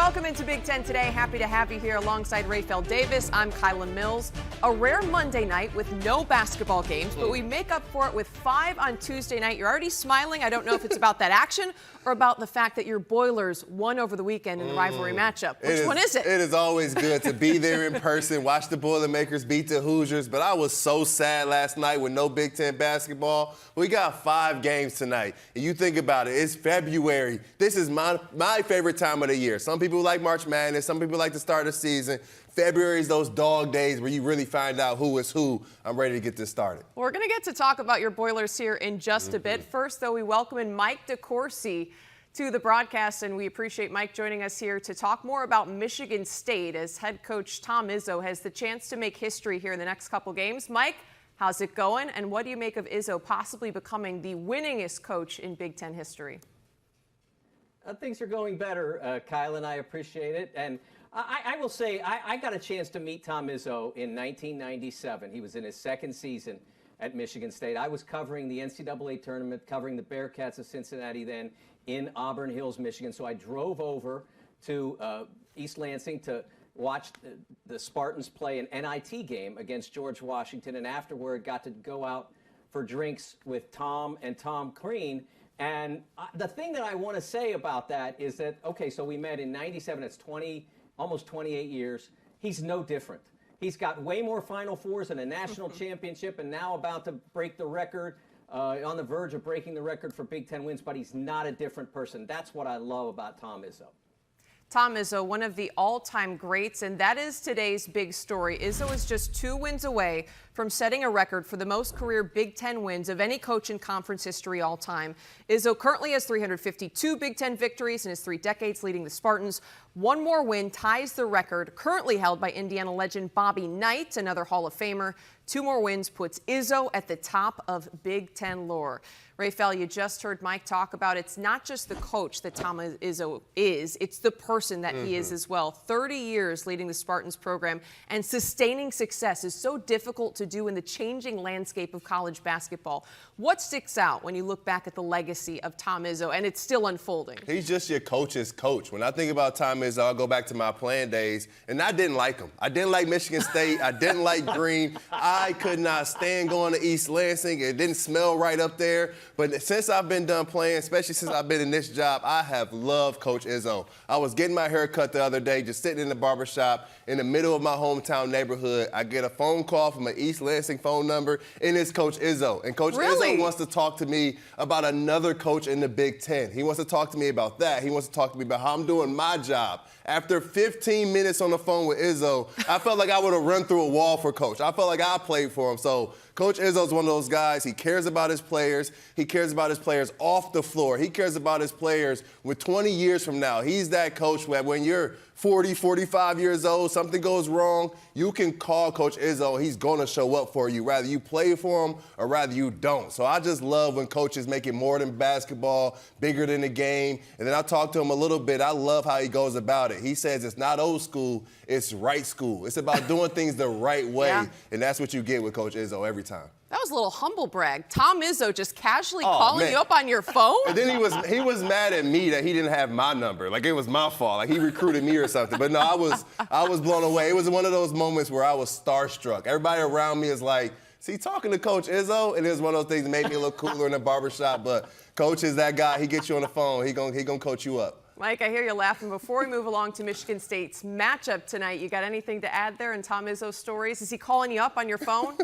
welcome into Big Ten Today. Happy to have you here alongside Rafael Davis. I'm Kyla Mills. A rare Monday night with no basketball games, but we make up for it with 5 on Tuesday night. You're already smiling. I don't know if it's about that action or about the fact that your Boilers won over the weekend in the rivalry matchup. Which one is it? It is always good to be there in person, watch the Boilermakers beat the Hoosiers, but I was so sad last night with no Big Ten basketball. We got 5 games tonight, and you think about it, it's February. This is my favorite time of the year. Some people like March Madness, some people like the start of the season. February is those dog days where you really find out who is who. I'm ready to get this started. We're going to get to talk about your Boilers here in just a bit. First, though, we welcome in Mike DeCourcy to the broadcast, and we appreciate Mike joining us here to talk more about Michigan State as head coach Tom Izzo has the chance to make history here in the next couple games. Mike, how's it going, and what do you make of Izzo possibly becoming the winningest coach in Big Ten history? Things are going better, Kyle, and I appreciate it. And I will say I got a chance to meet Tom Izzo in 1997. He was in his second season at Michigan State. I was covering the NCAA tournament, covering the Bearcats of Cincinnati then in Auburn Hills, Michigan. So I drove over to East Lansing to watch the Spartans play an NIT game against George Washington, and afterward got to go out for drinks with Tom and Tom Crean. And the thing that I want to say about that is that, okay, so we met in 97. It's almost 28 years. He's no different. He's got way more Final Fours and a national championship, and now about to break the record, on the verge of breaking the record for Big Ten wins, but he's not a different person. That's what I love about Tom Izzo. Tom Izzo, one of the all-time greats, and that is today's big story. Izzo is just 2 wins away from setting a record for the most career Big Ten wins of any coach in conference history all time. Izzo currently has 352 Big Ten victories in his 3 decades leading the Spartans. 1 more win ties the record currently held by Indiana legend Bobby Knight, another Hall of Famer. 2 more wins puts Izzo at the top of Big Ten lore. Rafael, you just heard Mike talk about it's not just the coach that Tom Izzo is, it's the person that he is as well. 30 years leading the Spartans program, and sustaining success is so difficult to do in the changing landscape of college basketball. What sticks out when you look back at the legacy of Tom Izzo, and it's still unfolding? He's just your coach's coach. When I think about Tom Izzo, I'll go back to my playing days, and I didn't like him. I didn't like Michigan State. I didn't like Green. I could not stand going to East Lansing. It didn't smell right up there. But since I've been done playing, especially since I've been in this job, I have loved Coach Izzo. I was getting my hair cut the other day, just sitting in the barbershop in the middle of my hometown neighborhood. I get a phone call from an East Lansing phone number, and it's Coach Izzo. And Coach Izzo wants to talk to me about another coach in the Big Ten. He wants to talk to me about that. He wants to talk to me about how I'm doing my job. After 15 minutes on the phone with Izzo, I felt like I would have run through a wall for Coach. I felt like I played for him. So Coach Izzo's one of those guys. He cares about his players. He cares about his players off the floor. He cares about his players with 20 years from now. He's that coach where when you're 40, 45 years old, something goes wrong, you can call Coach Izzo. He's going to show up for you, rather you play for him or rather you don't. So I just love when coaches make it more than basketball, bigger than the game. And then I talked to him a little bit. I love how he goes about it. He says it's not old school, it's right school. It's about doing things the right way, and that's what you get with Coach Izzo every time. That was a little humble brag. Tom Izzo just casually calling you up on your phone? And then he was mad at me that he didn't have my number. Like it was my fault. Like he recruited me or something. But no, I was blown away. It was one of those moments where I was starstruck. Everybody around me is like, see, talking to Coach Izzo, and it was one of those things that made me a little cooler in the barbershop. But Coach is that guy. He gets you on the phone. He gonna coach you up. Mike, I hear you laughing. Before we move along to Michigan State's matchup tonight, you got anything to add there in Tom Izzo's stories? Is he calling you up on your phone?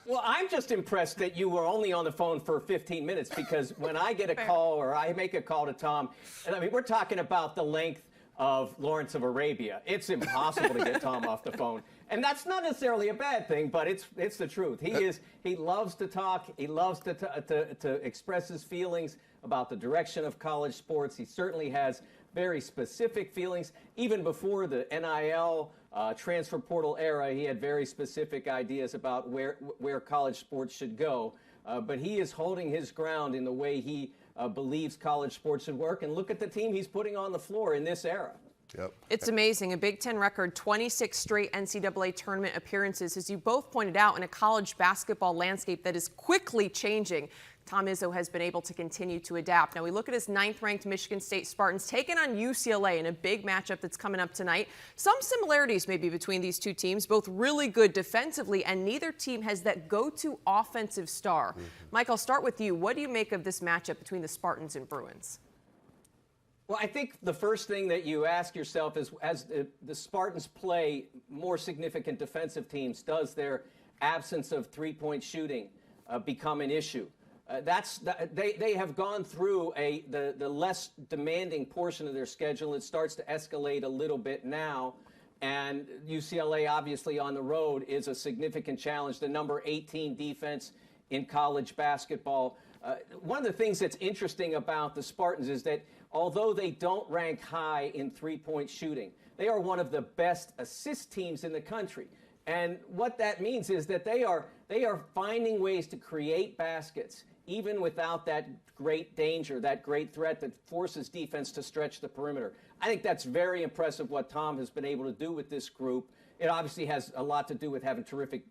Well, I'm just impressed that you were only on the phone for 15 minutes, because when I get a call or I make a call to Tom, and I mean, we're talking about the length of Lawrence of Arabia. It's impossible to get Tom off the phone. And that's not necessarily a bad thing, but it's the truth. He loves to talk. He loves to express his feelings about the direction of college sports. He certainly has very specific feelings. Even before the NIL transfer portal era, he had very specific ideas about where college sports should go. But he is holding his ground in the way he believes college sports should work. And look at the team he's putting on the floor in this era. Yep. It's amazing. A Big Ten record, 26 straight NCAA tournament appearances, as you both pointed out, in a college basketball landscape that is quickly changing. Tom Izzo has been able to continue to adapt. Now we look at his 9th-ranked Michigan State Spartans taking on UCLA in a big matchup that's coming up tonight. Some similarities maybe between these two teams, both really good defensively, and neither team has that go-to offensive star. Mike, I'll start with you. What do you make of this matchup between the Spartans and Bruins? Well, I think the first thing that you ask yourself is, as the Spartans play more significant defensive teams, does their absence of three-point shooting become an issue? They have gone through the less demanding portion of their schedule. It starts to escalate a little bit now, and UCLA obviously on the road is a significant challenge. The number 18 defense in college basketball. One of the things that's interesting about the Spartans is that although they don't rank high in three-point shooting, they are one of the best assist teams in the country. And what that means is that they are finding ways to create baskets even without that great danger, that great threat that forces defense to stretch the perimeter. I think that's very impressive what Tom has been able to do with this group. It obviously has a lot to do with having terrific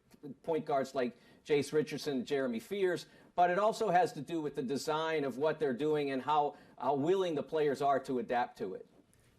point guards like Jace Richardson and Jeremy Fears, but it also has to do with the design of what they're doing and how willing the players are to adapt to it.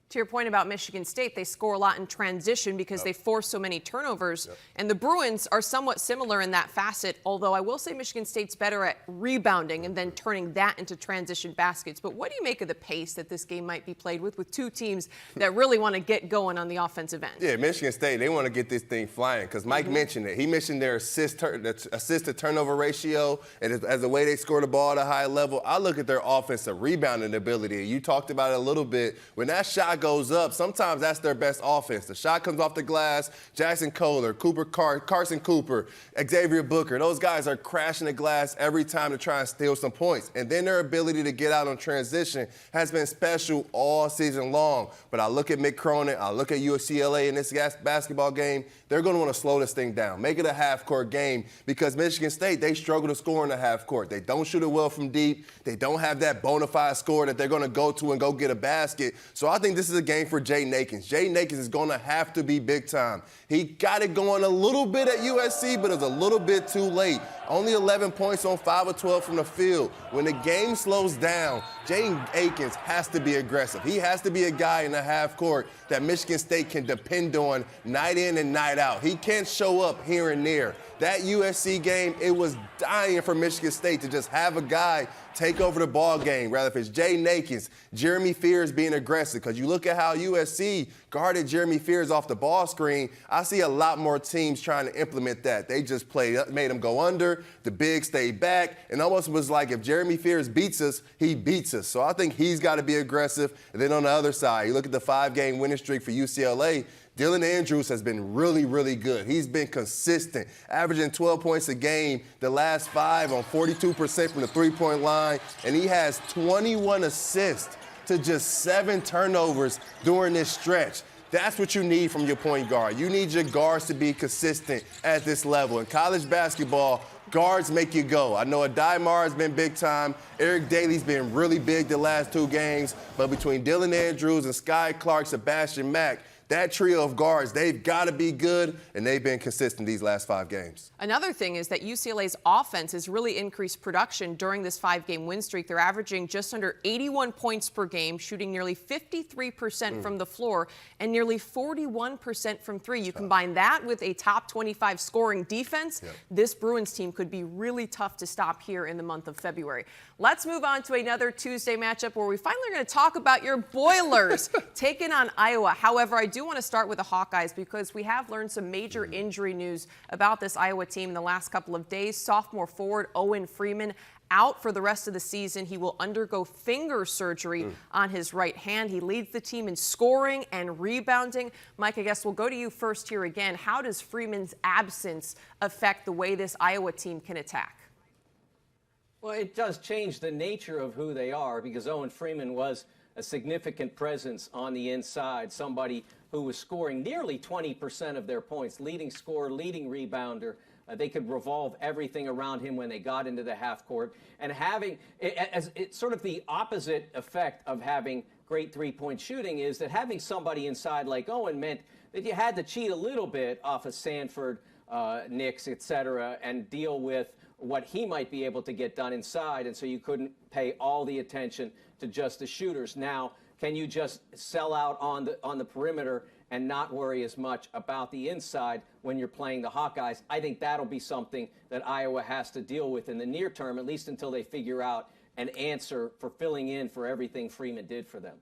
To your point about Michigan State, they score a lot in transition because they force so many turnovers. And the Bruins are somewhat similar in that facet, although I will say Michigan State's better at rebounding and then turning that into transition baskets. But what do you make of the pace that this game might be played with two teams that really want to get going on the offensive end? Yeah, Michigan State, they want to get this thing flying because Mike mentioned it. He mentioned their assist-to-turnover ratio and as the way they score the ball at a high level. I look at their offensive rebounding ability. You talked about it a little bit. When that shot goes up, sometimes that's their best offense. The shot comes off the glass. Jackson Kohler, Carson Cooper, Xavier Booker, those guys are crashing the glass every time to try and steal some points. And then their ability to get out on transition has been special all season long. But I look at Mick Cronin, I look at UCLA in this basketball game, they're going to want to slow this thing down, make it a half-court game because Michigan State, they struggle to score in the half-court. They don't shoot it well from deep. They don't have that bona fide score that they're going to go to and go get a basket. So I think this is a game for Jay Nakins. Jay Nakins is going to have to be big time. He got it going a little bit at USC, but it was a little bit too late. Only 11 points on 5 of 12 from the field. When the game slows down, Jay Akins has to be aggressive. He has to be a guy in the half court that Michigan State can depend on night in and night out. He can't show up here and there. That USC game, it was dying for Michigan State to just have a guy take over the ball game, rather if it's Jay Nakins, Jeremy Fears being aggressive. Because you look at how USC guarded Jeremy Fears off the ball screen, I see a lot more teams trying to implement that. They just made him go under, the big stayed back, and almost was like if Jeremy Fears beats us, he beats us. So I think he's got to be aggressive. And then on the other side, you look at the 5-game winning streak for UCLA, Dylan Andrews has been really, really good. He's been consistent, averaging 12 points a game the last 5 on 42% from the three-point line, and he has 21 assists to just 7 turnovers during this stretch. That's what you need from your point guard. You need your guards to be consistent at this level. In college basketball, guards make you go. I know Adai Mar has been big time. Eric Daly's been really big the last 2 games. But between Dylan Andrews and Sky Clark, Sebastian Mack, that trio of guards, they've got to be good, and they've been consistent these last 5 games. Another thing is that UCLA's offense has really increased production during this 5-game win streak. They're averaging just under 81 points per game, shooting nearly 53% from the floor and nearly 41% from 3. You combine that with a top 25 scoring defense, this Bruins team could be really tough to stop here in the month of February. Let's move on to another Tuesday matchup where we finally are going to talk about your Boilers taking on Iowa. However, I do want to start with the Hawkeyes because we have learned some major injury news about this Iowa team in the last couple of days. Sophomore forward Owen Freeman out for the rest of the season. He will undergo finger surgery on his right hand. He leads the team in scoring and rebounding. Mike, I guess we'll go to you first here again. How does Freeman's absence affect the way this Iowa team can attack? Well, it does change the nature of who they are because Owen Freeman was a significant presence on the inside, somebody who was scoring nearly 20% of their points, leading scorer, leading rebounder. They could revolve everything around him when they got into the half court. And having, it's sort of the opposite effect of having great three-point shooting is that having somebody inside like Owen meant that you had to cheat a little bit off of Sanford, Knicks, et cetera, and deal with what he might be able to get done inside, and so you couldn't pay all the attention to just the shooters. Now, can you just sell out on the perimeter and not worry as much about the inside when you're playing the Hawkeyes? I think that'll be something that Iowa has to deal with in the near term, at least until they figure out an answer for filling in for everything Freeman did for them.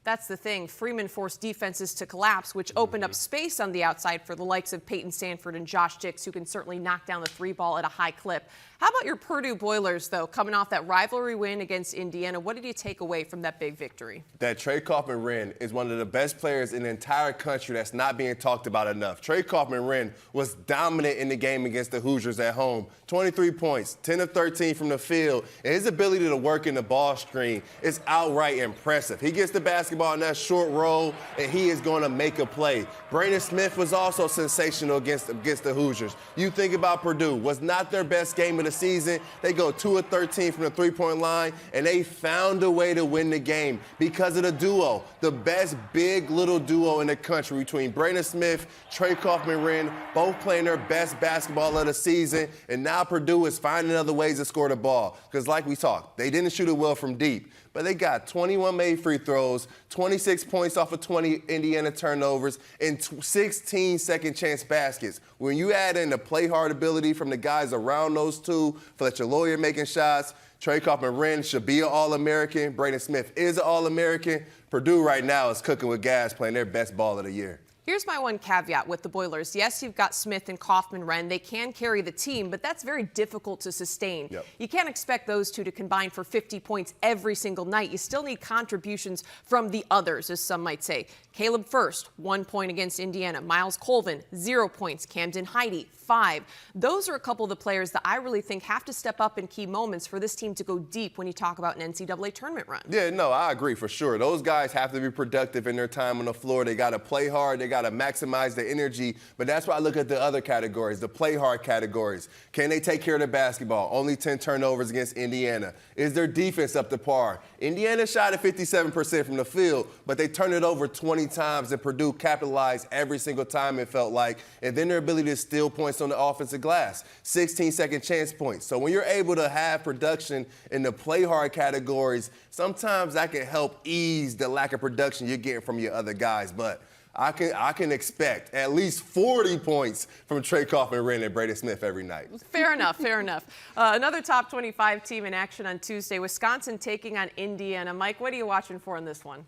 That's the thing. Freeman forced defenses to collapse, which opened up space on the outside for the likes of Peyton Sanford and Josh Dix, who can certainly knock down the three ball at a high clip. How about your Purdue Boilers, though, coming off that rivalry win against Indiana? What did you take away from that big victory? That Trey Kaufman-Renn is one of the best players in the entire country that's not being talked about enough. Trey Kaufman-Renn was dominant in the game against the Hoosiers at home. 23 points, 10 of 13 from the field, and his ability to work in the ball screen is outright impressive. He gets the basketball in that short roll, and he is going to make a play. Brandon Smith was also sensational against the Hoosiers. You think about Purdue, was not their best game of the season. They go 2 of 13 from the three-point line, and they found a way to win the game because of the duo, the best big little duo in the country between Brandon Smith, Trey Kaufman-Renn, both playing their best basketball of the season, and now Purdue is finding other ways to score the ball because, like we talked, they didn't shoot it well from deep, but they got 21 made free throws, 26 points off of 20 Indiana turnovers, and 16 second chance baskets. When you add in the play hard ability from the guys around those two, Fletcher Lawyer making shots, Trey Kaufman-Renn should be an All-American, Brandon Smith is an All-American. Purdue right now is cooking with gas, playing their best ball of the year. Here's my one caveat with the Boilers. Yes, you've got Smith and Kaufman-Renn. They can carry the team, but that's very difficult to sustain. Yep. You can't expect those two to combine for 50 points every single night. You still need contributions from the others, as some might say. Caleb First, 1 point against Indiana. Miles Colvin, 0 points. Camden Heide, 5. Those are a couple of the players that I really think have to step up in key moments for this team to go deep when you talk about an NCAA tournament run. Yeah, no, I agree for sure. Those guys have to be productive in their time on the floor. They got to play hard. They got to maximize their energy. But that's why I look at the other categories, the play hard categories. Can they take care of the basketball? Only 10 turnovers against Indiana. Is their defense up to par? Indiana shot at 57% from the field, but they turned it over 20 times, and Purdue capitalized every single time, it felt like. And then their ability to steal points on the offensive glass, 16 second chance points. So when you're able to have production in the play hard categories, sometimes that can help ease the lack of production you're getting from your other guys. But I can expect at least 40 points from Trey Kaufman-Renn and Brandon Smith every night. Fair enough, fair enough. Another top 25 team in action on Tuesday, Wisconsin taking on Indiana. Mike, what are you watching for in this one?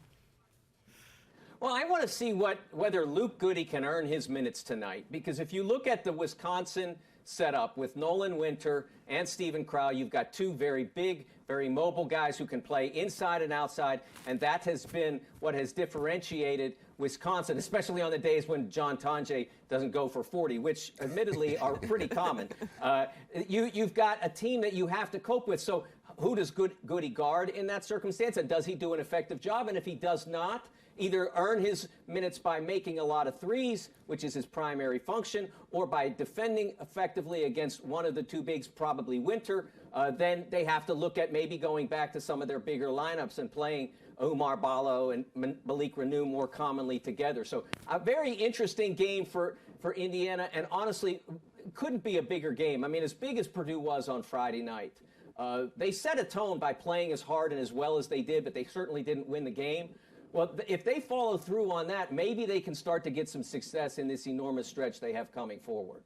Well, I want to see whether Luke Goody can earn his minutes tonight, because if you look at the Wisconsin setup with Nolan Winter and Steven Crow, you've got two very big, very mobile guys who can play inside and outside, and that has been what has differentiated Wisconsin, especially on the days when John Tonje doesn't go for 40, which admittedly are pretty common. You've got a team that you have to cope with. So who does Goody guard in that circumstance, and does he do an effective job? And if he does not, either earn his minutes by making a lot of threes, which is his primary function, or by defending effectively against one of the two bigs, probably Winter, then they have to look at maybe going back to some of their bigger lineups and playing Oumar Ballo and Malik Renew more commonly together. So a very interesting game for Indiana, and honestly, couldn't be a bigger game. I mean, as big as Purdue was on Friday night, they set a tone by playing as hard and as well as they did, but they certainly didn't win the game. Well, if they follow through on that, maybe they can start to get some success in this enormous stretch they have coming forward.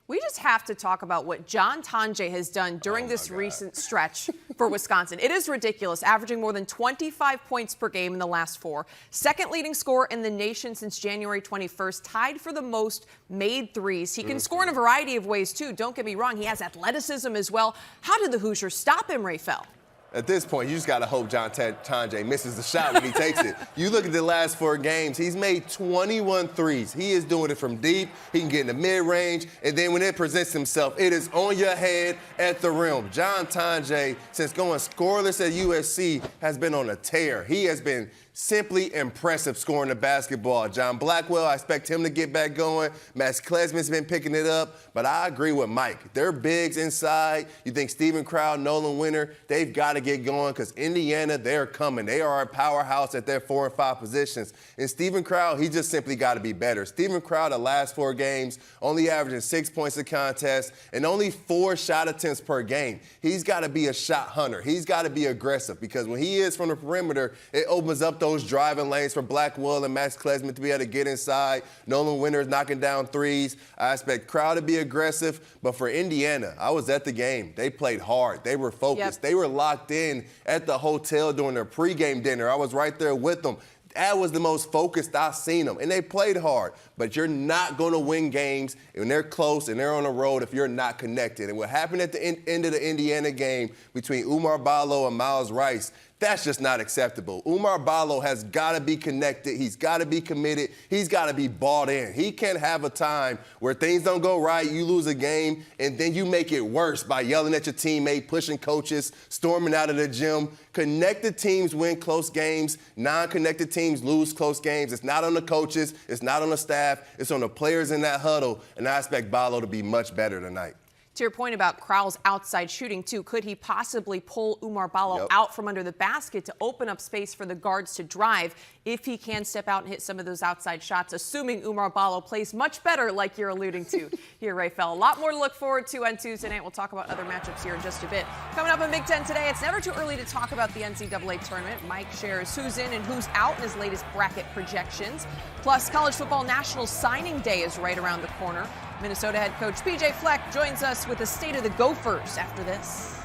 We just have to talk about what John Tonje has done during this recent stretch for Wisconsin. It is ridiculous, averaging more than 25 points per game in the last 4. Second leading scorer in the nation since January 21st, tied for the most made threes. He can score in a variety of ways, too. Don't get me wrong. He has athleticism as well. How did the Hoosiers stop him, Rayfel? At this point, you just got to hope John Tonje misses the shot when he takes it. You look at the last 4 games, he's made 21 threes. He is doing it from deep. He can get in the mid-range. And then when it presents himself, it is on your head at the rim. John Tonje, since going scoreless at USC, has been on a tear. He has been Simply impressive scoring the basketball. John Blackwell, I expect him to get back going. Max Klesman's been picking it up. But I agree with Mike. They're bigs inside. You think Steven Crowd, Nolan Winter, they've got to get going because Indiana, they're coming. They are a powerhouse at their 4 and 5 positions. And Steven Crowd, he just simply got to be better. Steven Crowd, the last 4 games, only averaging 6 points a contest and only 4 shot attempts per game. He's got to be a shot hunter. He's got to be aggressive because when he is from the perimeter, it opens up those driving lanes for Blackwell and Max Klesman to be able to get inside. Nolan Winter is knocking down threes. I expect Crowd to be aggressive. But for Indiana, I was at the game. They played hard. They were focused. They were locked in at the hotel during their pregame dinner. I was right there with them. That was the most focused I've seen them. And they played hard. But you're not going to win games when they're close and they're on the road if you're not connected. And what happened at the end of the Indiana game between Umar Ballo and Miles Rice, that's just not acceptable. Umar Ballo has got to be connected. He's got to be committed. He's got to be bought in. He can't have a time where things don't go right, you lose a game, and then you make it worse by yelling at your teammate, pushing coaches, storming out of the gym. Connected teams win close games. Non-connected teams lose close games. It's not on the coaches. It's not on the staff. It's on the players in that huddle, and I expect Ballo to be much better tonight. To your point about Crowell's outside shooting, too, could he possibly pull Umar Ballo out from under the basket to open up space for the guards to drive if he can step out and hit some of those outside shots, assuming Umar Ballo plays much better like you're alluding to here, Rafael. A lot more to look forward to on Tuesday night. We'll talk about other matchups here in just a bit. Coming up on Big Ten today, it's never too early to talk about the NCAA tournament. Mike shares who's in and who's out in his latest bracket projections. Plus, College Football National Signing Day is right around the corner. Minnesota head coach Fleck joins us with a state of the Gophers after this.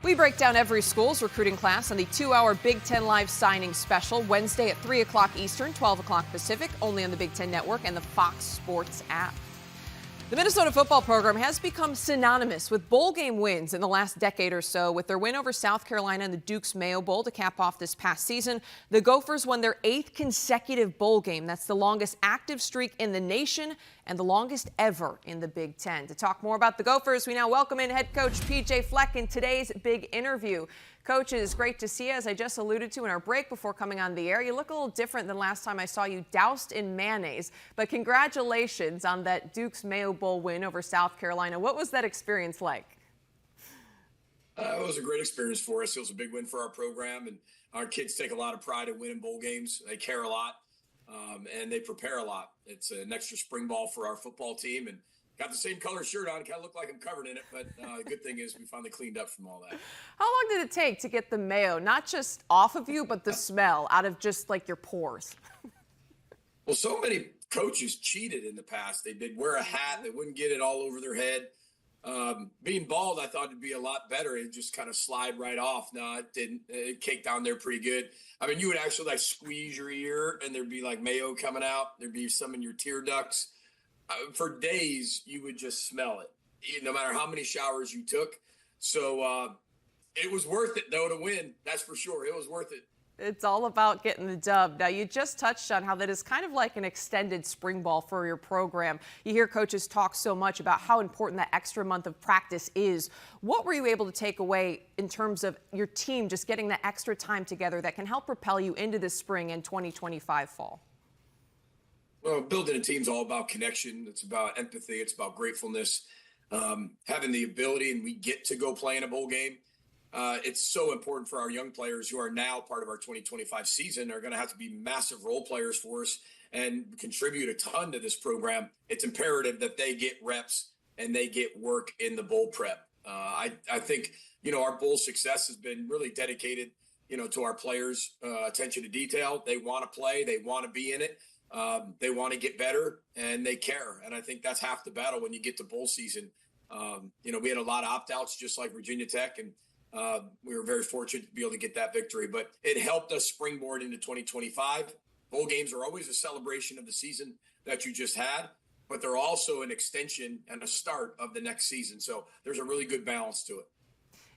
We break down every school's recruiting class on the 2-hour Big Ten Live signing special, Wednesday at 3 o'clock Eastern, 12 o'clock Pacific, only on the Big Ten Network and the Fox Sports app. The Minnesota football program has become synonymous with bowl game wins in the last decade or so. With their win over South Carolina in the Duke's Mayo Bowl to cap off this past season, the Gophers won their 8th consecutive bowl game. That's the longest active streak in the nation and the longest ever in the Big Ten. To talk more about the Gophers, we now welcome in head coach Fleck in today's big interview. Coach, it is great to see you. As I just alluded to in our break before coming on the air, you look a little different than last time I saw you doused in mayonnaise. But congratulations on that Duke's Mayo Bowl win over South Carolina. What was that experience like? It was a great experience for us. It was a big win for our program, and our kids take a lot of pride in winning bowl games. They care a lot, and they prepare a lot. It's an extra spring ball for our football team, and got the same color shirt on. Kind of look like I'm covered in it, but the good thing is we finally cleaned up from all that. How long did it take to get the mayo, not just off of you, but the smell out of just like your pores? Well, so many coaches cheated in the past. They'd wear a hat. They wouldn't get it all over their head. Being bald, I thought it'd be a lot better. It'd just kind of slide right off. No, it didn't. It caked down there pretty good. I mean, you would actually like squeeze your ear and there'd be like mayo coming out. There'd be some in your tear ducts. For days, you would just smell it, no matter how many showers you took. So it was worth it, though, to win. That's for sure. It was worth it. It's all about getting the dub. Now, you just touched on how that is kind of like an extended spring ball for your program. You hear coaches talk so much about how important that extra month of practice is. What were you able to take away in terms of your team just getting that extra time together that can help propel you into this spring and 2025 fall? Well, building a team is all about connection. It's about empathy. It's about gratefulness. Having the ability, and we get to go play in a bowl game. It's so important for our young players who are now part of our 2025 season. Are going to have to be massive role players for us and contribute a ton to this program. It's imperative that they get reps and they get work in the bowl prep. I think, our bowl success has been really dedicated, to our players' attention to detail. They want to play. They want to be in it. They want to get better and they care. And I think that's half the battle when you get to bowl season. We had a lot of opt-outs just like Virginia Tech, and we were very fortunate to be able to get that victory. But it helped us springboard into 2025. Bowl games are always a celebration of the season that you just had, but they're also an extension and a start of the next season. So there's a really good balance to it.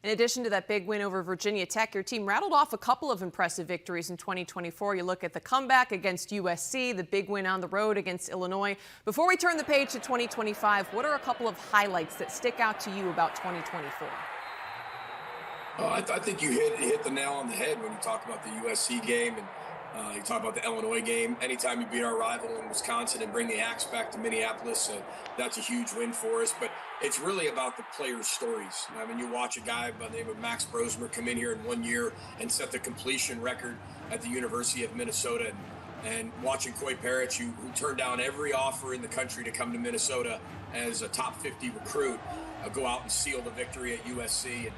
In addition to that big win over Virginia Tech, your team rattled off a couple of impressive victories in 2024. You look at the comeback against USC, the big win on the road against Illinois. Before we turn the page to 2025, what are a couple of highlights that stick out to you about 2024? I think you hit the nail on the head when you talk about the USC game and you talk about the Illinois game. Anytime you beat our rival in Wisconsin and bring the Axe back to Minneapolis, that's a huge win for us. But it's really about the players' stories. I mean, you watch a guy by the name of Max Brosmer come in here in 1 year and set the completion record at the University of Minnesota. And watching Coy Parrish, who turned down every offer in the country to come to Minnesota as a top 50 recruit, go out and seal the victory at USC. And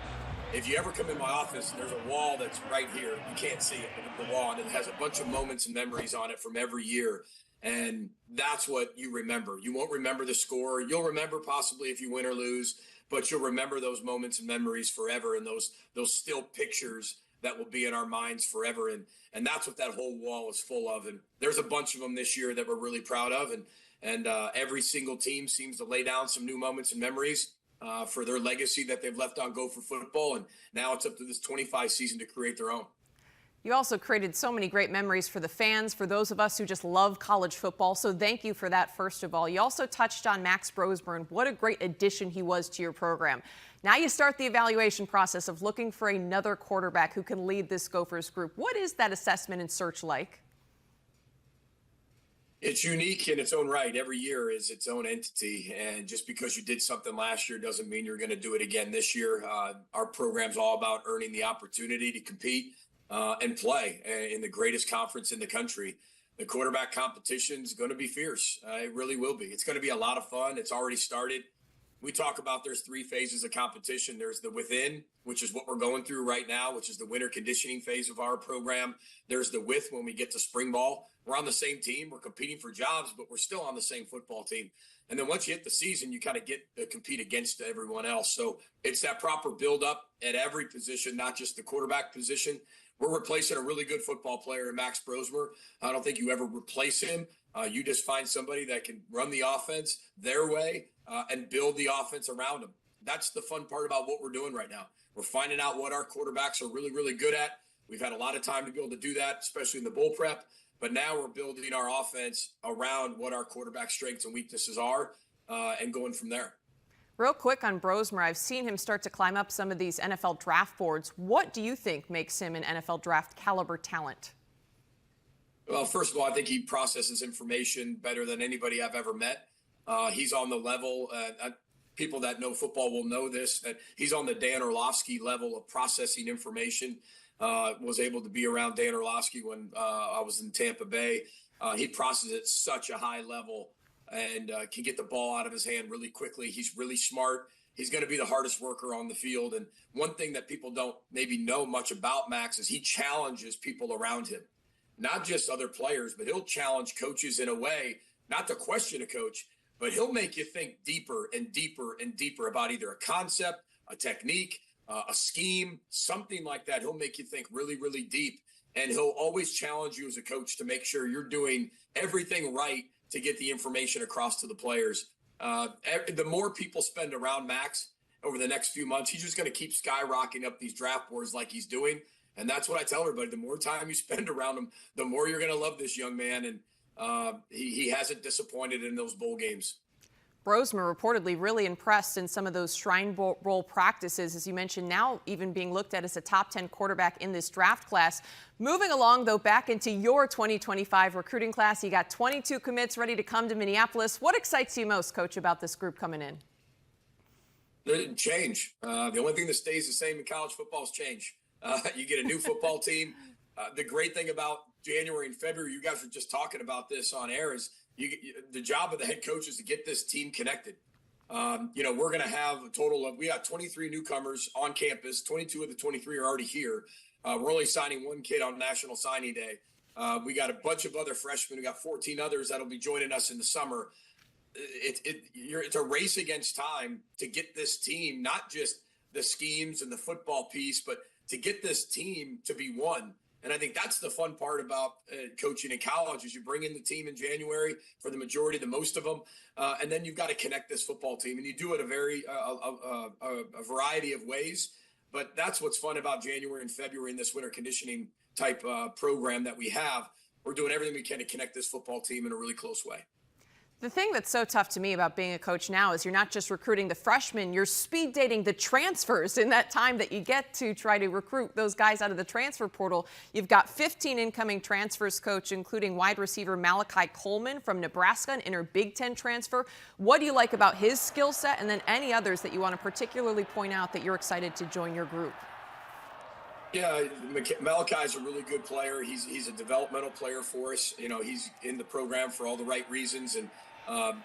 if you ever come in my office, there's a wall that's right here. You can't see it, but the wall, and it has a bunch of moments and memories on it from every year. And that's what you remember. You won't remember the score. You'll remember possibly if you win or lose, but you'll remember those moments and memories forever, and those still pictures that will be in our minds forever. And that's what that whole wall is full of. And there's a bunch of them this year that we're really proud of. And every single team seems to lay down some new moments and memories for their legacy that they've left on Gopher football. And now it's up to this 25 season to create their own. You also created so many great memories for the fans, for those of us who just love college football. So thank you for that, first of all. You also touched on Max Brosmer and what a great addition he was to your program. Now you start the evaluation process of looking for another quarterback who can lead this Gophers group. What is that assessment and search like? It's unique in its own right. Every year is its own entity. And just because you did something last year doesn't mean you're going to do it again this year. Our program's all about earning the opportunity to compete and play in the greatest conference in the country. The quarterback competition is going to be fierce. It really will be. It's going to be a lot of fun. It's already started. We talk about there's 3 phases of competition. There's the within, which is what we're going through right now, which is the winter conditioning phase of our program. There's the with when we get to spring ball. We're on the same team. We're competing for jobs, but we're still on the same football team. And then once you hit the season, you kind of get to compete against everyone else. So it's that proper build up at every position, not just the quarterback position. We're replacing a really good football player in Max Brosmer. I don't think you ever replace him. You just find somebody that can run the offense their way and build the offense around them. That's the fun part about what we're doing right now. We're finding out what our quarterbacks are really, really good at. We've had a lot of time to be able to do that, especially in the bowl prep. But now we're building our offense around what our quarterback strengths and weaknesses are and going from there. Real quick on Brosmer, I've seen him start to climb up some of these NFL draft boards. What do you think makes him an NFL draft caliber talent? Well, first of all, I think he processes information better than anybody I've ever met. He's on the level, people that know football will know this, that he's on the Dan Orlovsky level of processing information. Was able to be around Dan Orlovsky when I was in Tampa Bay. He processes at such a high level and can get the ball out of his hand really quickly. He's really smart. He's going to be the hardest worker on the field. And one thing that people don't maybe know much about Max is he challenges people around him, not just other players, but he'll challenge coaches in a way, not to question a coach, but he'll make you think deeper and deeper and deeper about either a concept, a technique, a scheme, something like that. He'll make you think really, really deep. And he'll always challenge you as a coach to make sure you're doing everything right to get the information across to the players. The more people spend around Max over the next few months, he's just going to keep skyrocketing up these draft boards like he's doing. And that's what I tell everybody. The more time you spend around him, the more you're going to love this young man. And he hasn't disappointed in those bowl games. Brosmer reportedly really impressed in some of those Shrine Bowl practices, as you mentioned, now even being looked at as a top 10 quarterback in this draft class. Moving along, though, back into your 2025 recruiting class, you got 22 commits ready to come to Minneapolis. What excites you most, Coach, about this group coming in? It didn't change. The only thing that stays the same in college football is change. You get a new football team. The great thing about January and February, you guys were just talking about this on air, is the job of the head coach is to get this team connected. We're going to have a total of, we got 23 newcomers on campus. 22 of the 23 are already here. We're only signing one kid on National Signing Day. We got a bunch of other freshmen. We got 14 others that'll be joining us in the summer. It's a race against time to get this team, not just the schemes and the football piece, but to get this team to be one. And I think that's the fun part about coaching in college is you bring in the team in January for the majority, the most of them, and then you've got to connect this football team, and you do it a variety of ways. But that's what's fun about January and February in this winter conditioning type program that we have. We're doing everything we can to connect this football team in a really close way. The thing that's so tough to me about being a coach now is you're not just recruiting the freshmen, you're speed dating the transfers in that time that you get to try to recruit those guys out of the transfer portal. You've got 15 incoming transfers, Coach, including wide receiver Malachi Coleman from Nebraska, an inner Big Ten transfer. What do you like about his skill set, and then any others that you want to particularly point out that you're excited to join your group? Yeah, Malachi's a really good player. He's a developmental player for us. You know, he's in the program for all the right reasons. And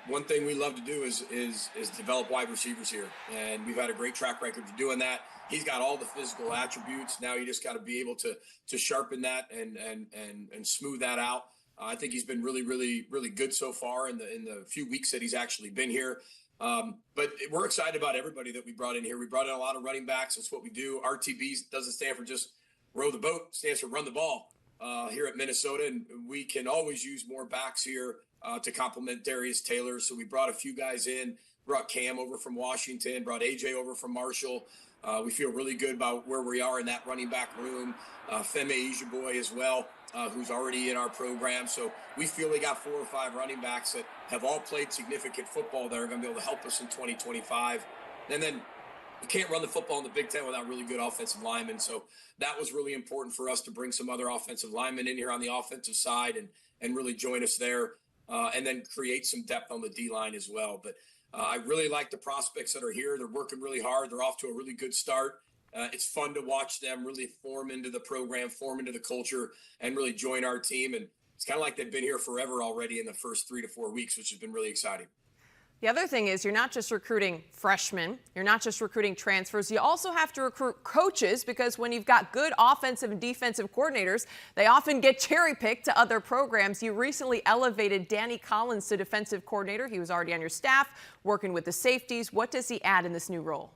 one thing we love to do is develop wide receivers here. And we've had a great track record for doing that. He's got all the physical attributes. Now you just got to be able to sharpen that and smooth that out. I think he's been really, really, really good so far in the few weeks that he's actually been here. But we're excited about everybody that we brought in here. We brought in a lot of running backs. That's what we do. RTB doesn't stand for just row the boat. It stands for run the ball here at Minnesota. And we can always use more backs here to complement Darius Taylor. So we brought a few guys in, brought Cam over from Washington, brought AJ over from Marshall. We feel really good about where we are in that running back room. Femi Ijiboy as well, who's already in our program. So we feel we got 4 or 5 running backs that have all played significant football that are going to be able to help us in 2025. And then you can't run the football in the Big Ten without really good offensive linemen. So that was really important for us to bring some other offensive linemen in here on the offensive side and really join us there, and then create some depth on the D-line as well. But I really like the prospects that are here. They're working really hard. They're off to a really good start. It's fun to watch them really form into the program, form into the culture, and really join our team. And it's kind of like they've been here forever already in the first 3 to 4 weeks, which has been really exciting. The other thing is you're not just recruiting freshmen, you're not just recruiting transfers, you also have to recruit coaches, because when you've got good offensive and defensive coordinators, they often get cherry-picked to other programs. You recently elevated Danny Collins to defensive coordinator. He was already on your staff, working with the safeties. What does he add in this new role?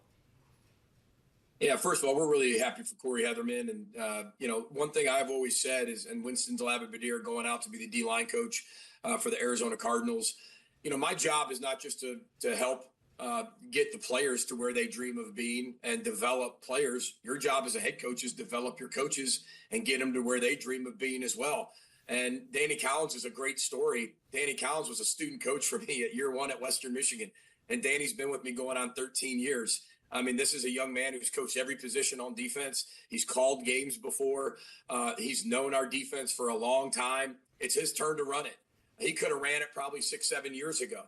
Yeah, first of all, we're really happy for Corey Heatherman. And, one thing I've always said is, and Winston Delabadir going out to be the D-line coach for the Arizona Cardinals, my job is not just to help get the players to where they dream of being and develop players. Your job as a head coach is develop your coaches and get them to where they dream of being as well. And Danny Collins is a great story. Danny Collins was a student coach for me at year 1 at Western Michigan. And Danny's been with me going on 13 years. I mean, this is a young man who's coached every position on defense. He's called games before. He's known our defense for a long time. It's his turn to run it. He could have ran it probably 6-7 years ago.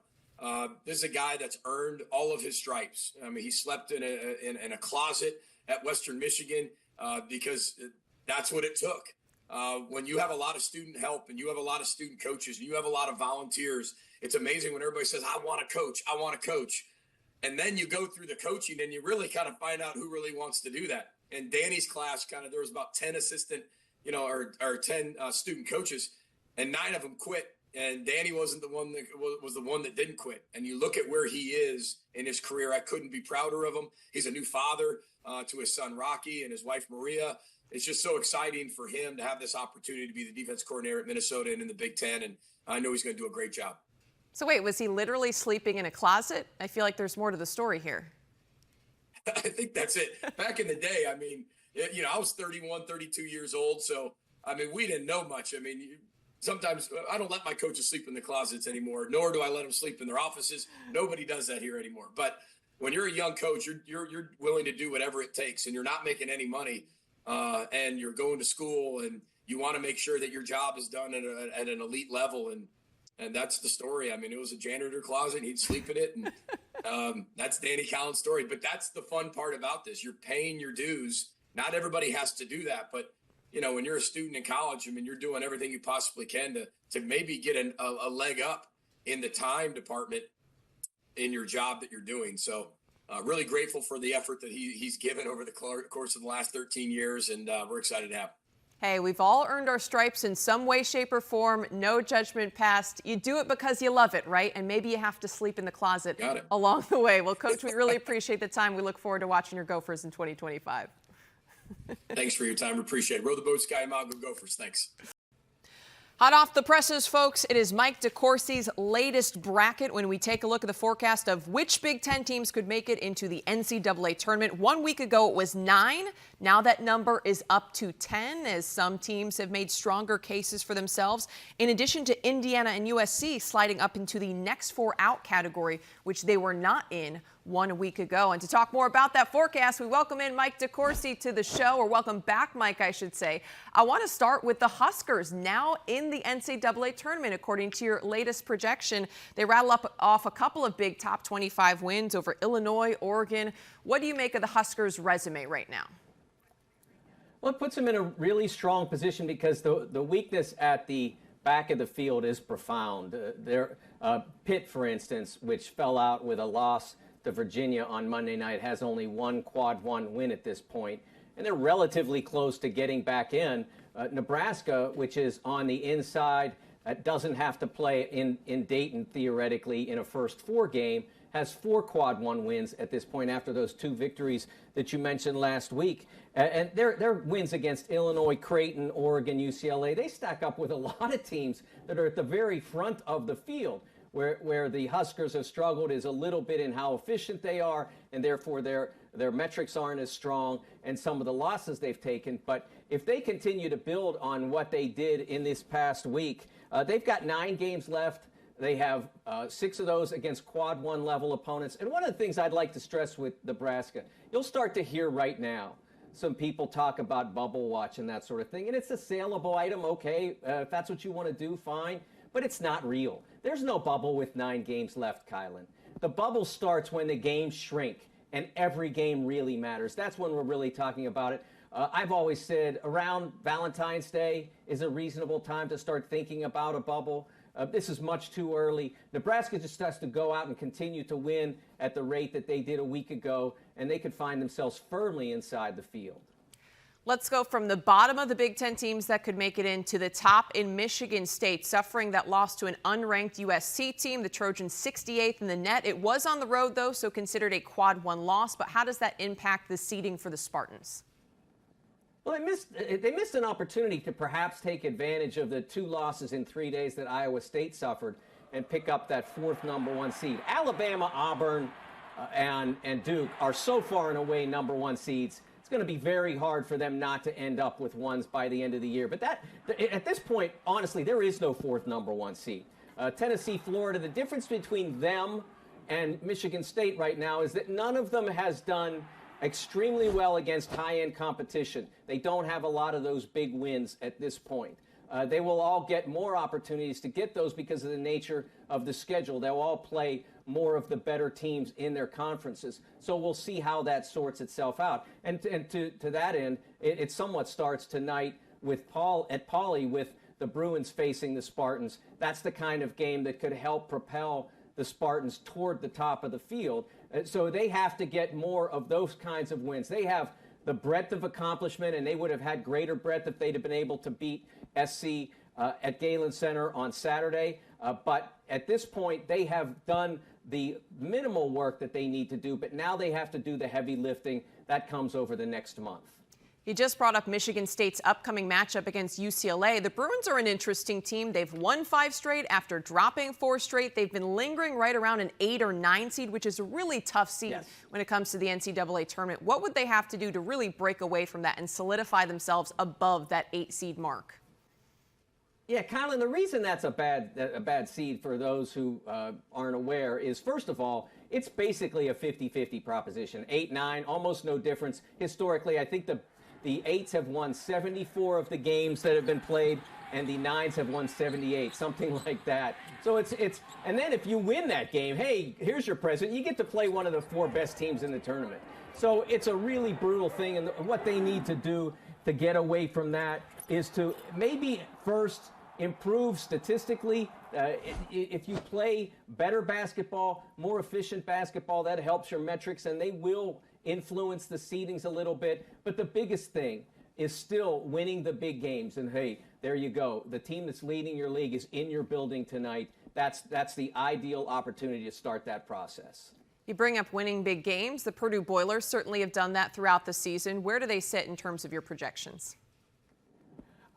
This is a guy that's earned all of his stripes. I mean, he slept in a closet at Western Michigan because that's what it took. When you have a lot of student help and you have a lot of student coaches and you have a lot of volunteers, it's amazing when everybody says, I want to coach, I want to coach. And then you go through the coaching and you really kind of find out who really wants to do that. In Danny's class, there was about 10 assistant, or 10 student coaches, and 9 of them quit. And Danny wasn't the one that was the one that didn't quit. And you look at where he is in his career, I couldn't be prouder of him. He's a new father to his son, Rocky, and his wife, Maria. It's just so exciting for him to have this opportunity to be the defense coordinator at Minnesota and in the Big Ten. And I know he's going to do a great job. So wait, was he literally sleeping in a closet? I feel like there's more to the story here. I think that's it. Back in the day, I mean, I was 31, 32 years old. So, I mean, we didn't know much. I mean, sometimes I don't let my coaches sleep in the closets anymore, nor do I let them sleep in their offices. Nobody does that here anymore. But when you're a young coach, you're willing to do whatever it takes, and you're not making any money, and you're going to school, and you want to make sure that your job is done at an elite level. And that's the story. I mean, it was a janitor closet, and he'd sleep in it. And that's Danny Collins' story. But that's the fun part about this. You're paying your dues. Not everybody has to do that. But, when you're a student in college, I mean, you're doing everything you possibly can to maybe get a leg up in the time department in your job that you're doing. So really grateful for the effort that he's given over the course of the last 13 years. And we're excited to have him. Hey, we've all earned our stripes in some way, shape, or form. No judgment passed. You do it because you love it, right? And maybe you have to sleep in the closet along the way. Well, Coach, we really appreciate the time. We look forward to watching your Gophers in 2025. Thanks for your time. Appreciate it. Row the boat, Sky Mile, go Gophers. Thanks. Hot off the presses, folks, it is Mike DeCourcy's latest bracket when we take a look at the forecast of which Big Ten teams could make it into the NCAA tournament. 1 week ago, it was 9. Now that number is up to 10, as some teams have made stronger cases for themselves, in addition to Indiana and USC sliding up into the next 4 out category, which they were not in 1 week ago. And to talk more about that forecast, we welcome in Mike DeCourcy to the show, or welcome back, Mike, I should say. I want to start with the Huskers, now in the NCAA tournament. According to your latest projection, they rattle off a couple of big top 25 wins over Illinois, Oregon. What do you make of the Huskers' resume right now? Well, it puts them in a really strong position because the weakness at the back of the field is profound. Pitt, for instance, which fell out with a loss to Virginia on Monday night, has only 1 quad 1 win at this point, and they're relatively close to getting back in. Nebraska, which is on the inside, doesn't have to play in Dayton theoretically in a first 4 game, has 4 quad 1 wins at this point after those 2 victories that you mentioned last week. And their wins against Illinois, Creighton, Oregon, UCLA, they stack up with a lot of teams that are at the very front of the field. Where the Huskers have struggled is a little bit in how efficient they are, and therefore their metrics aren't as strong, and some of the losses they've taken. But if they continue to build on what they did in this past week, they've got 9 games left. They have 6 of those against quad 1 level opponents. And one of the things I'd like to stress with Nebraska, you'll start to hear right now some people talk about bubble watch and that sort of thing. And it's a saleable item, okay, if that's what you want to do, fine. But it's not real. There's no bubble with 9 games left, Kylan. The bubble starts when the games shrink, and every game really matters. That's when we're really talking about it. I've always said around Valentine's Day is a reasonable time to start thinking about a bubble. This is much too early. Nebraska just has to go out and continue to win at the rate that they did a week ago, and they could find themselves firmly inside the field. Let's go from the bottom of the Big Ten teams that could make it into the top in Michigan State, suffering that loss to an unranked USC team. The Trojans 68th in the net. It was on the road, though, so considered a quad 1 loss. But how does that impact the seeding for the Spartans? Well, they missed an opportunity to perhaps take advantage of the 2 losses in 3 days that Iowa State suffered and pick up that 4th number 1 seed. Alabama, Auburn, and Duke are so far and away number 1 seeds. It's going to be very hard for them not to end up with ones by the end of the year. But at this point, honestly, there is no 4th number 1 seed. Tennessee, Florida, the difference between them and Michigan State right now is that none of them has done extremely well against high-end competition. They don't have a lot of those big wins at this point. They will all get more opportunities to get those because of the nature of the schedule. They'll all play more of the better teams in their conferences. So we'll see how that sorts itself out. And to that end, it somewhat starts tonight with Pauley with the Bruins facing the Spartans. That's the kind of game that could help propel the Spartans toward the top of the field. So they have to get more of those kinds of wins. They have the breadth of accomplishment, and they would have had greater breadth if they'd have been able to beat SC at Galen Center on Saturday. But at this point, they have done the minimal work that they need to do, but now they have to do the heavy lifting. That comes over the next month. You just brought up Michigan State's upcoming matchup against UCLA. The Bruins are an interesting team. They've won 5 straight after dropping 4 straight. They've been lingering right around an 8 or 9 seed, which is a really tough seed when it comes to the NCAA tournament. What would they have to do to really break away from that and solidify themselves above that 8 seed mark? Yeah, Kylan, the reason that's a bad seed for those who aren't aware is, first of all, it's basically a 50-50 proposition. 8-9, almost no difference. Historically, I think the 8s have won 74 of the games that have been played, and the 9s have won 78, something like that. So it's and then if you win that game, hey, here's your present. You get to play one of the 4 best teams in the tournament. So it's a really brutal thing, and what they need to do to get away from that is to maybe first improve statistically. If you play better basketball, more efficient basketball, that helps your metrics, and they will influence the seedings a little bit. But the biggest thing is still winning the big games. And hey, there you go. The team that's leading your league is in your building tonight. That's the ideal opportunity to start that process. You bring up winning big games. The Purdue Boilers certainly have done that throughout the season. Where do they sit in terms of your projections?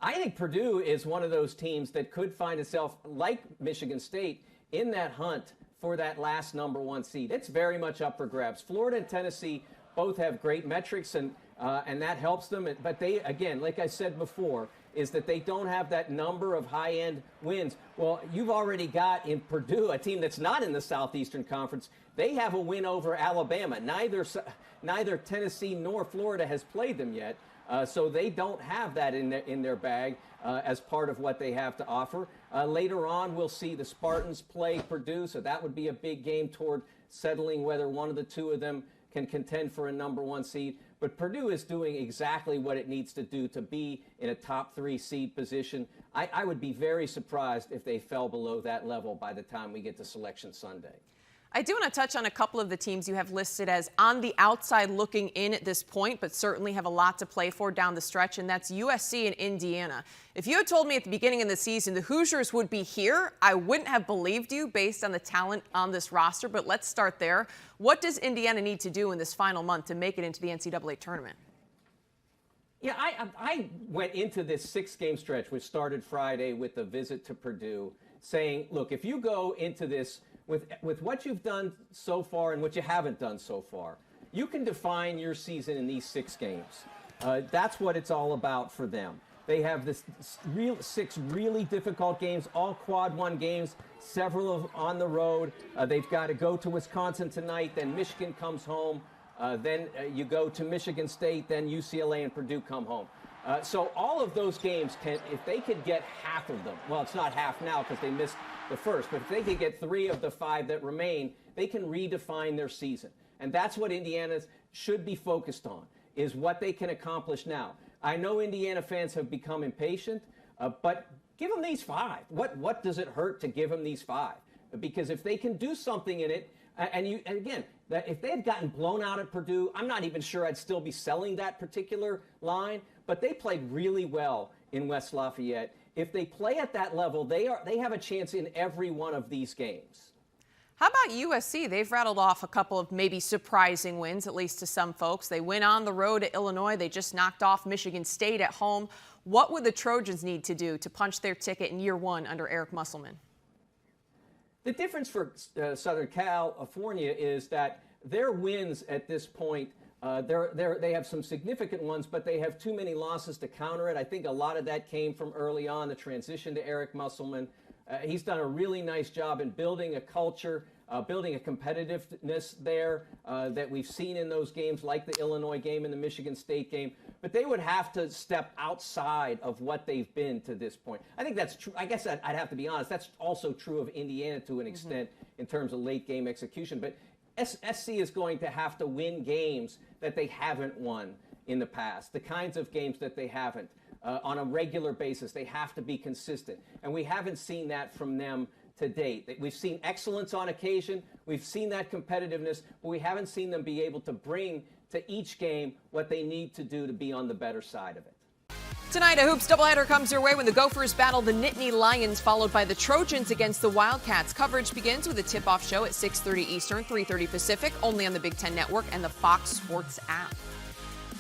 I think Purdue is one of those teams that could find itself, like Michigan State, in that hunt for that last number 1 seed. It's very much up for grabs. Florida and Tennessee both have great metrics, and and that helps them. But they, again, like I said before, is that they don't have that number of high-end wins. Well, you've already got in Purdue, a team that's not in the Southeastern Conference. They have a win over Alabama. Neither Tennessee nor Florida has played them yet, so they don't have that in their bag as part of what they have to offer. Later on, we'll see the Spartans play Purdue, so that would be a big game toward settling whether one of the two of them can contend for a number 1 seed. But Purdue is doing exactly what it needs to do to be in a top 3 seed position. I would be very surprised if they fell below that level by the time we get to Selection Sunday. I do want to touch on a couple of the teams you have listed as on the outside looking in at this point, but certainly have a lot to play for down the stretch, and that's USC and Indiana. If you had told me at the beginning of the season the Hoosiers would be here, I wouldn't have believed you based on the talent on this roster, but let's start there. What does Indiana need to do in this final month to make it into the NCAA tournament? Yeah, I went into this 6-game stretch, which started Friday with a visit to Purdue, saying, look, if you go into this with what you've done so far and what you haven't done so far, you can define your season in these 6 games. That's what it's all about for them. They have this 6 really difficult games, all quad 1 games, several of on the road. They've got to go to Wisconsin tonight, then Michigan comes home. Then you go to Michigan State, then UCLA and Purdue come home. So all of those games, if they could get half of them, well, it's not half now because they missed the first, but if they could get 3 of the 5 that remain, they can redefine their season. And that's what Indiana should be focused on, is what they can accomplish now. I know Indiana fans have become impatient, but give them these 5. What does it hurt to give them these 5? Because if they can do something in it, and again, if they had gotten blown out at Purdue, I'm not even sure I'd still be selling that particular line, but they played really well in West Lafayette. If they play at that level, they have a chance in every one of these games. How about USC? They've rattled off a couple of maybe surprising wins, at least to some folks. They went on the road at Illinois. They just knocked off Michigan State at home. What would the Trojans need to do to punch their ticket in year 1 under Eric Musselman? The difference for Southern California is that their wins at this point, they have some significant ones, but they have too many losses to counter it. I think a lot of that came from early on, the transition to Eric Musselman. He's done a really nice job in building a culture, building a competitiveness there that we've seen in those games, like the Illinois game and the Michigan State game. But they would have to step outside of what they've been to this point. I think that's true. I guess I'd have to be honest. That's also true of Indiana to an extent in terms of late game execution. But SC is going to have to win games that they haven't won in the past, the kinds of games that they haven't. On a regular basis, they have to be consistent. And we haven't seen that from them to date. We've seen excellence on occasion. We've seen that competitiveness, but we haven't seen them be able to bring to each game what they need to do to be on the better side of it. Tonight, a hoops doubleheader comes your way when the Gophers battle the Nittany Lions, followed by the Trojans against the Wildcats. Coverage begins with a tip-off show at 6:30 Eastern, 3:30 Pacific, only on the Big Ten Network and the Fox Sports app.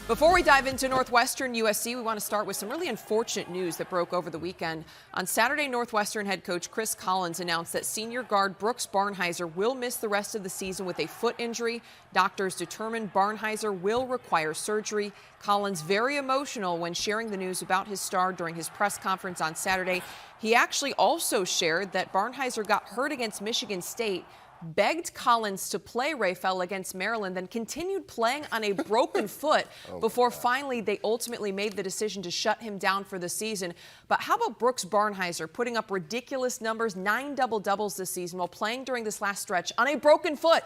Before we dive into Northwestern USC, we want to start with some really unfortunate news that broke over the weekend. On Saturday, Northwestern head coach Chris Collins announced that senior guard Brooks Barnhizer will miss the rest of the season with a foot injury. Doctors determined Barnhizer will require surgery. Collins very emotional when sharing the news about his star during his press conference on Saturday. He actually also shared that Barnhizer got hurt against Michigan State, begged Collins to play Rayfell against Maryland, then continued playing on a broken foot before finally they ultimately made the decision to shut him down for the season. But how about Brooks Barnhizer putting up ridiculous numbers, 9 double-doubles this season while playing during this last stretch on a broken foot?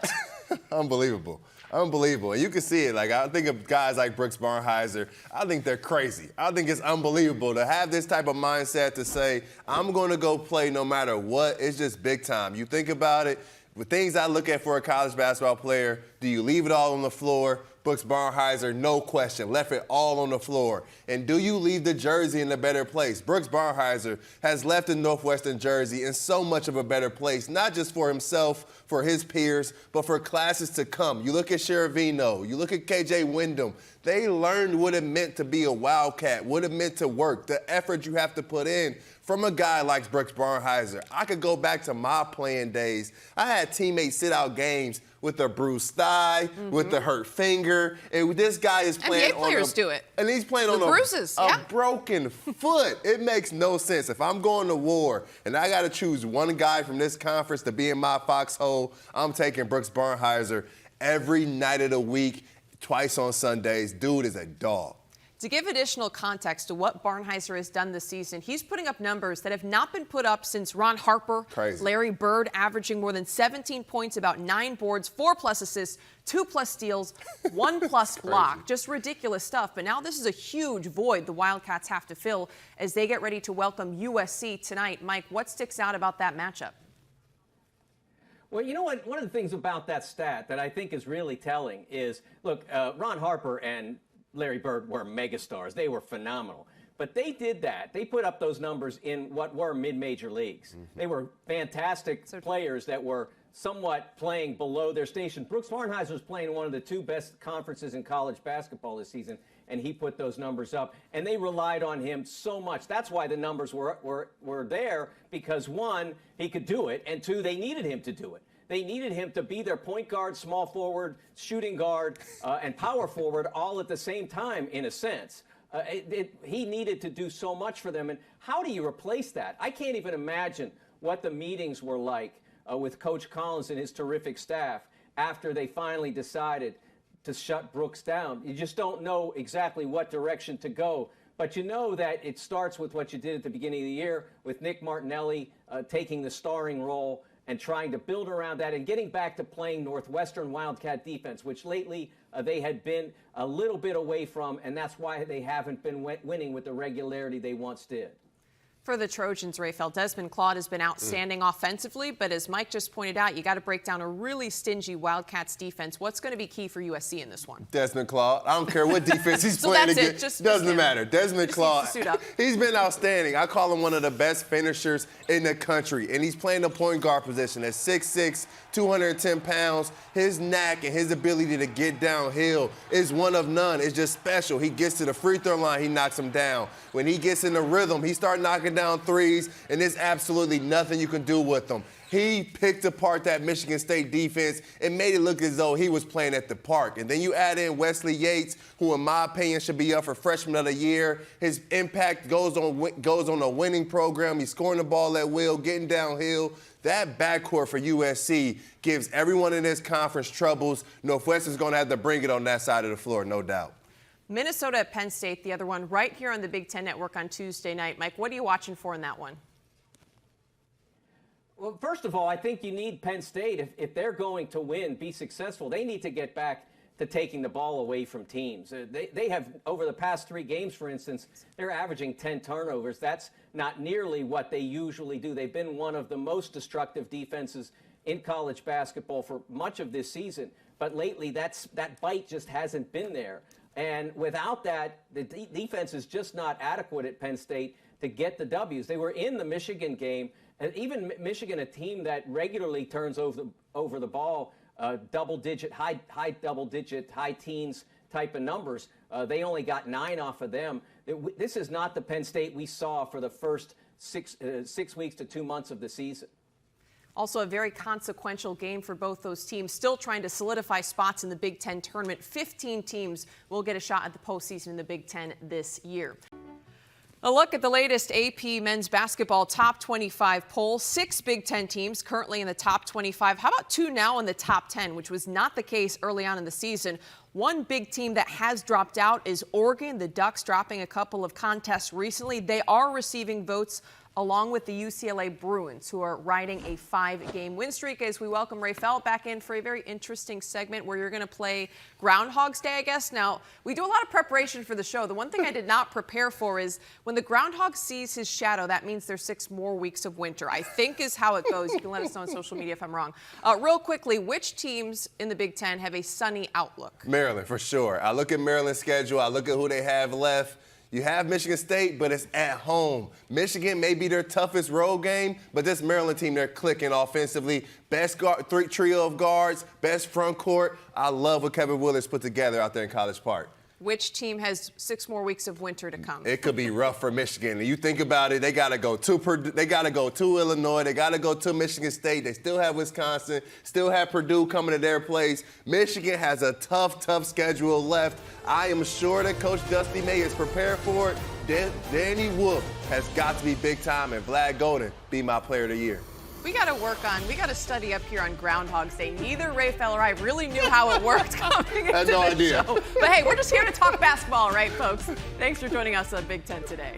Unbelievable. Unbelievable. And you can see it. Like, I think of guys like Brooks Barnhizer, I think they're crazy. I think it's unbelievable to have this type of mindset to say, I'm going to go play no matter what. It's just big time. You think about it. With things I look at for a college basketball player, do you leave it all on the floor? Brooks Barnhizer, no question, left it all on the floor. And do you leave the jersey in a better place? Brooks Barnhizer has left the Northwestern jersey in so much of a better place, not just for himself, for his peers, but for classes to come. You look at Sheravino, you look at KJ Wyndham. They learned what it meant to be a Wildcat, what it meant to work, the effort you have to put in from a guy like Brooks Barnhizer. I could go back to my playing days. I had teammates sit out games with a bruised thigh, with the hurt finger, and this guy is playing NBA players do it. And he's playing The on bruises, a yeah. broken foot. It makes no sense. If I'm going to war and I got to choose one guy from this conference to be in my foxhole, I'm taking Brooks Barnhizer every night of the week, twice on Sundays. Dude is a dog. To give additional context to what Barnhizer has done this season, he's putting up numbers that have not been put up since Ron Harper, Crazy. Larry Bird, averaging more than 17 points, about 9 boards, 4+ assists, 2+ steals, 1+ block. Just ridiculous stuff. But now this is a huge void the Wildcats have to fill as they get ready to welcome USC tonight. Mike, what sticks out about that matchup? Well, you know what? One of the things about that stat that I think is really telling is, look, Ron Harper and Larry Bird were megastars. They were phenomenal. But they did that. They put up those numbers in what were mid-major leagues. They were fantastic players that were somewhat playing below their station. Brooks Barnhizer was playing one of the 2 best conferences in college basketball this season, and he put those numbers up. And they relied on him so much. That's why the numbers were there, because 1, he could do it, and 2, they needed him to do it. They needed him to be their point guard, small forward, shooting guard, and power forward all at the same time, in a sense. He needed to do so much for them. And how do you replace that? I can't even imagine what the meetings were like with Coach Collins and his terrific staff after they finally decided to shut Brooks down. You just don't know exactly what direction to go. But you know that it starts with what you did at the beginning of the year with Nick Martinelli taking the starring role and trying to build around that and getting back to playing Northwestern Wildcat defense, which lately they had been a little bit away from, and that's why they haven't been winning with the regularity they once did. For the Trojans, Raphael, Desmond Claude has been outstanding offensively, but as Mike just pointed out, you got to break down a really stingy Wildcats defense. What's going to be key for USC in this one? Desmond Claude. I don't care what defense he's So playing that's it. against. Just doesn't matter. Desmond just Claude, needs to suit up. he's been outstanding. I call him one of the best finishers in the country, and he's playing the point guard position at 6'6", 210 pounds. His knack and his ability to get downhill is one of none. It's just special. He gets to the free throw line, he knocks him down. When he gets in the rhythm, he starts knocking down threes, and there's absolutely nothing you can do with him. He picked apart that Michigan State defense and made it look as though he was playing at the park. And then you add in Wesley Yates, who in my opinion should be up for Freshman of the Year. His impact goes on a winning program. He's scoring the ball at will, getting downhill. That backcourt for USC gives everyone in this conference troubles. Northwestern's going to have to bring it on that side of the floor, no doubt. Minnesota at Penn State, the other one, right here on the Big Ten Network on Tuesday night. Mike, what are you watching for in that one? Well, first of all, I think you need Penn State. If they're going to win, be successful, they need to get back to taking the ball away from teams. They have, over the past 3 games, for instance, they're averaging 10 turnovers. That's not nearly what they usually do. They've been one of the most destructive defenses in college basketball for much of this season. But lately, that bite just hasn't been there. And without that, the defense is just not adequate at Penn State to get the W's. They were in the Michigan game, and even Michigan, a team that regularly turns over the ball, high double-digit, high teens type of numbers. They only got 9 off of them. This is not the Penn State we saw for the first 6 weeks to 2 months of the season. Also a very consequential game for both those teams, still trying to solidify spots in the Big Ten tournament. 15 teams will get a shot at the postseason in the Big Ten this year. A look at the latest AP men's basketball top 25 poll. 6 Big Ten teams currently in the top 25. How about 2 now in the top 10, which was not the case early on in the season. One big team that has dropped out is Oregon. The Ducks dropping a couple of contests recently. They are receiving votes along with the UCLA Bruins, who are riding a 5-game win streak, as we welcome Raphael back in for a very interesting segment where you're going to play Groundhog's Day, I guess. Now, we do a lot of preparation for the show. The one thing I did not prepare for is when the groundhog sees his shadow, that means there's 6 more weeks of winter, I think is how it goes. You can let us know on social media if I'm wrong. Real quickly, which teams in the Big Ten have a sunny outlook? Maryland, for sure. I look at Maryland's schedule. I look at who they have left. You have Michigan State, but it's at home. Michigan may be their toughest road game, but this Maryland team, they're clicking offensively. Best trio of guards, best front court. I love what Kevin Willard's put together out there in College Park. which team has 6 more weeks of winter to come? It could be rough for Michigan. And you think about it, they got to go to Purdue, they got to go to Illinois, they got to go to Michigan State. They still have Wisconsin, still have Purdue coming to their place. Michigan has a tough schedule left. I am sure that Coach Dusty May is prepared for it. Danny Wolf has got to be big time, and Vlad Golden be my player of the year. We got to study up here on Groundhog's Day. Neither Rafael or I really knew how it worked coming into no this idea. show. But hey, we're just here to talk basketball, right, folks? Thanks for joining us on Big Ten Today.